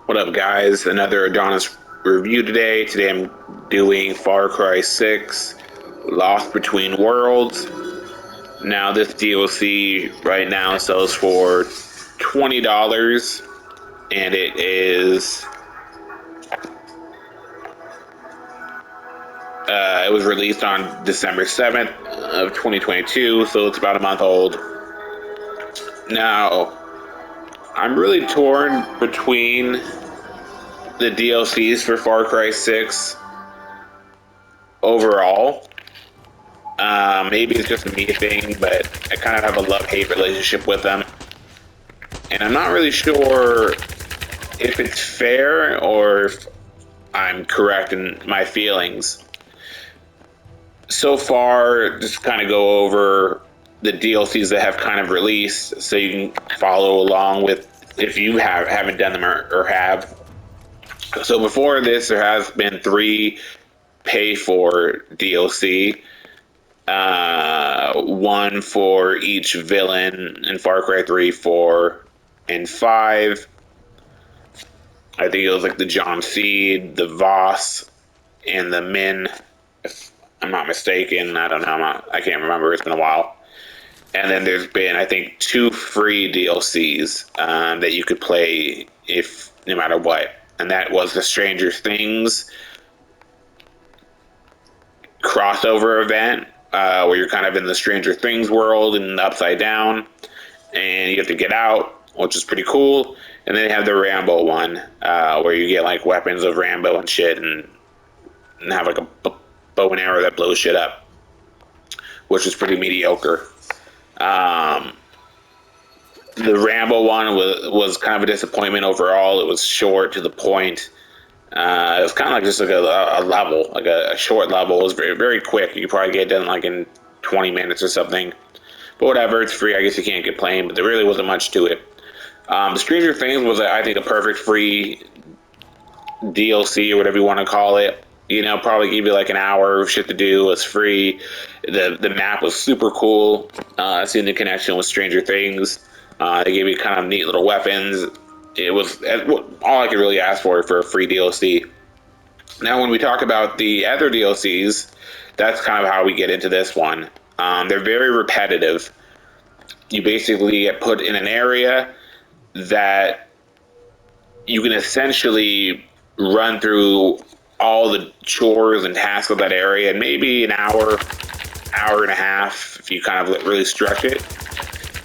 What up, guys? Another Adonis review today. Today I'm doing Far Cry 6 Lost Between Worlds. Now, this DLC right now sells for $20, and it was released on December 7th of 2022, so it's about a month old. Now, I'm really torn between the DLCs for Far Cry 6 overall. Maybe it's just a me thing, but I kind of have a love-hate relationship with them. And I'm not really sure if it's fair or if I'm correct in my feelings. So far, just kind of go over the DLCs that have kind of released so you can follow along with if you haven't done them or have. So before this, there has been 3 pay for DLC. One for each villain in Far Cry 3, 4, and 5. I think it was like the John Seed, the Voss, and the Min, if I'm not mistaken. I don't know. I can't remember. It's been a while. And then there's been, I think, 2 free DLCs that you could play if no matter what. And that was the Stranger Things crossover event, where you're kind of in the Stranger Things world and upside down, and you have to get out, which is pretty cool. And then they have the Rambo one, where you get like weapons of Rambo and shit, and have like a bow and arrow that blows shit up, which is pretty mediocre. The Rambo one was kind of a disappointment overall. It was short, to the point. It was kind of like just like a level, like a short level. It was very, very quick. You could probably get done like in 20 minutes or something. But whatever, it's free. I guess you can't complain, but there really wasn't much to it. The Stranger Things was, I think, a perfect free DLC or whatever you want to call it. You know, probably give you like an hour of shit to do. It's free. The map was super cool. Seeing the connection with Stranger Things. They gave you kind of neat little weapons. It was all I could really ask for a free DLC. Now, when we talk about the other DLCs, that's kind of how we get into this one. They're very repetitive. You basically get put in an area that you can essentially run through all the chores and tasks of that area in maybe an hour, hour and a half, if you kind of really stretch it.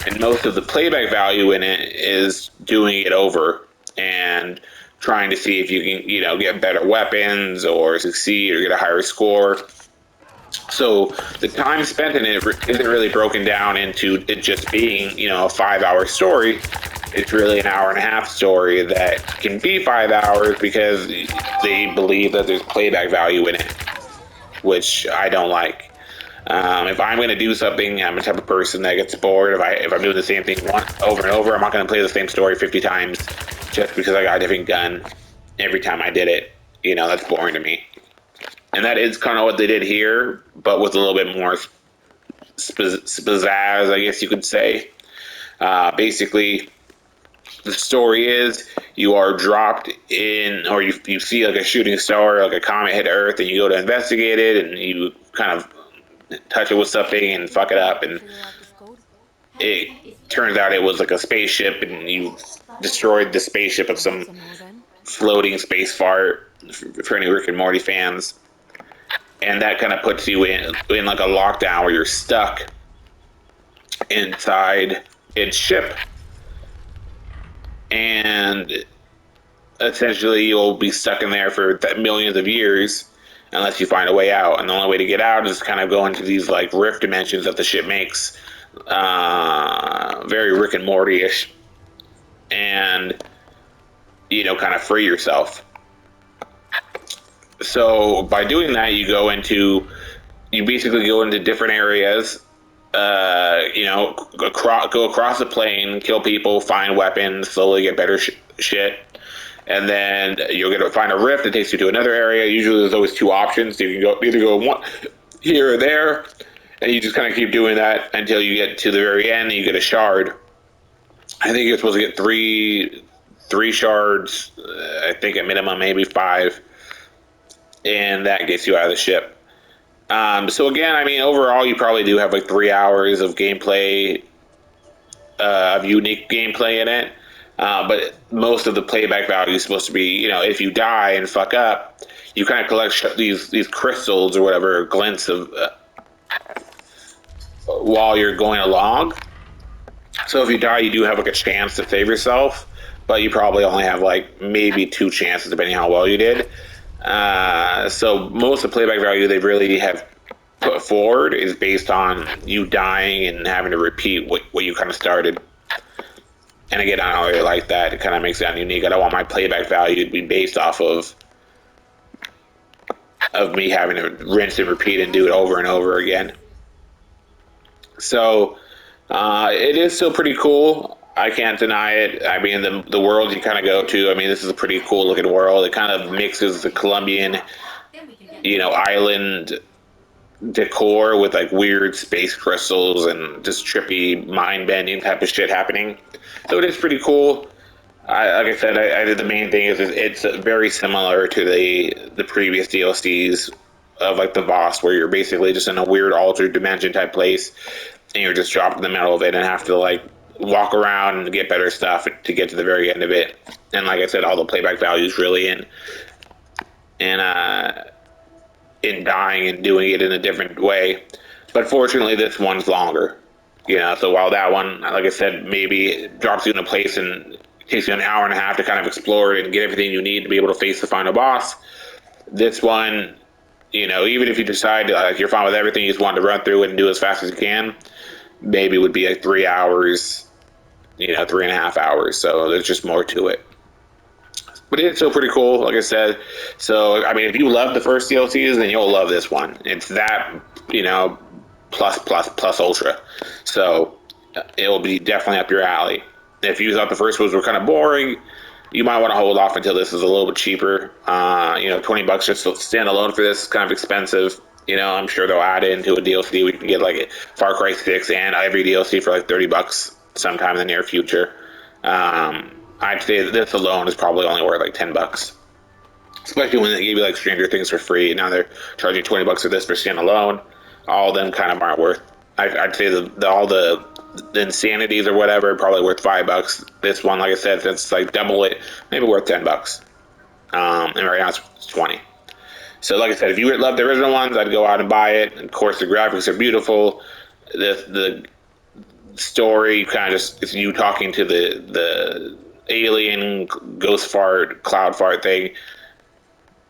And most of the playback value in it is doing it over and trying to see if you can, get better weapons or succeed or get a higher score. So the time spent in it isn't really broken down into it just being, a 5-hour story. It's really an hour and a half story that can be 5 hours because they believe that there's playback value in it, which I don't like. If I'm going to do something, I'm the type of person that gets bored. If I'm doing the same thing over and over, I'm not going to play the same story 50 times just because I got a different gun every time I did it. That's boring to me. And that is kind of what they did here, but with a little bit more pizzazz, I guess you could say. Basically, the story is you are dropped in, or you see like a shooting star, like a comet hit Earth, and you go to investigate it, and you kind of touch it with something and fuck it up, and it turns out it was like a spaceship, and you destroyed the spaceship of some floating space fart, for any Rick and Morty fans. And that kind of puts you in like a lockdown where you're stuck inside its ship, and essentially you'll be stuck in there for millions of years unless you find a way out. And the only way to get out is kind of go into these like rift dimensions that the ship makes, very Rick and Morty-ish, and kind of free yourself. So by doing that, you basically go into different areas, go across the plane, kill people, find weapons, slowly get better shit. And then you'll get to find a rift that takes you to another area. Usually there's always 2 options. So you can either go one here or there, and you just kind of keep doing that until you get to the very end and you get a shard. I think you're supposed to get three 3 shards, I think at minimum maybe 5, and that gets you out of the ship. So again, I mean, overall, you probably do have like 3 hours of gameplay, of unique gameplay in it. But most of the playback value is supposed to be, you know, if you die and fuck up, you kind of collect these crystals or whatever, glints of while you're going along. So if you die, you do have like a chance to save yourself, but you probably only have like maybe 2 chances depending on how well you did. So most of the playback value they really have put forward is based on you dying and having to repeat what you kind of started. And again, I don't really like that. It kind of makes it unique. I don't want my playback value to be based off of me having to rinse and repeat and do it over and over again. So it is still pretty cool. I can't deny it. I mean, the world you kind of go to, I mean, this is a pretty cool looking world. It kind of mixes the Colombian, you know, island decor with like weird space crystals and just trippy, mind-bending type of shit happening. So it is pretty cool. Like I said, I did the main thing is it's very similar to the previous DLCs of like the boss, where you're basically just in a weird altered dimension type place, and you're just dropped in the middle of it and have to like walk around and get better stuff to get to the very end of it. And like I said, all the playback value is really in dying and doing it in a different way. But fortunately, this one's longer. You know, so while that one, like I said, maybe drops you in a place and takes you an hour and a half to kind of explore it and get everything you need to be able to face the final boss, this one, you know, even if you decide like you're fine with everything, you just want to run through it and do as fast as you can, maybe it would be like 3 hours, you know, 3.5 hours. So there's just more to it. But it's still pretty cool, like I said. So, I mean, if you love the first DLCs, then you'll love this one. It's that, you know, plus ultra. So it will be definitely up your alley. If you thought the first ones were kind of boring, you might want to hold off until this is a little bit cheaper. You know, $20 just to stand alone for this is kind of expensive. You know, I'm sure they'll add it into a DLC. We can get like Far Cry 6 and every DLC for like $30 sometime in the near future. I'd say this alone is probably only worth like $10. Especially when they gave you like Stranger Things for free, and now they're charging $20 for this for standalone. All of them kind of aren't worth. I'd say all the insanities or whatever probably worth $5. This one, like I said, it's like double it, maybe worth $10. And right now it's 20. So like I said, if you love the original ones, I'd go out and buy it. And of course, the graphics are beautiful. The story kind of just it's you talking to the alien ghost fart, cloud fart thing.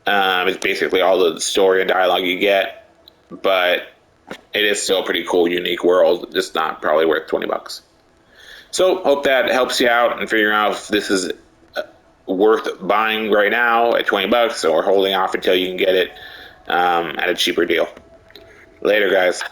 It's basically all the story and dialogue you get, but it is still a pretty cool, unique world. Just not probably worth $20. So hope that helps you out in figuring out if this is worth buying right now at $20 or holding off until you can get it at a cheaper deal. Later, guys.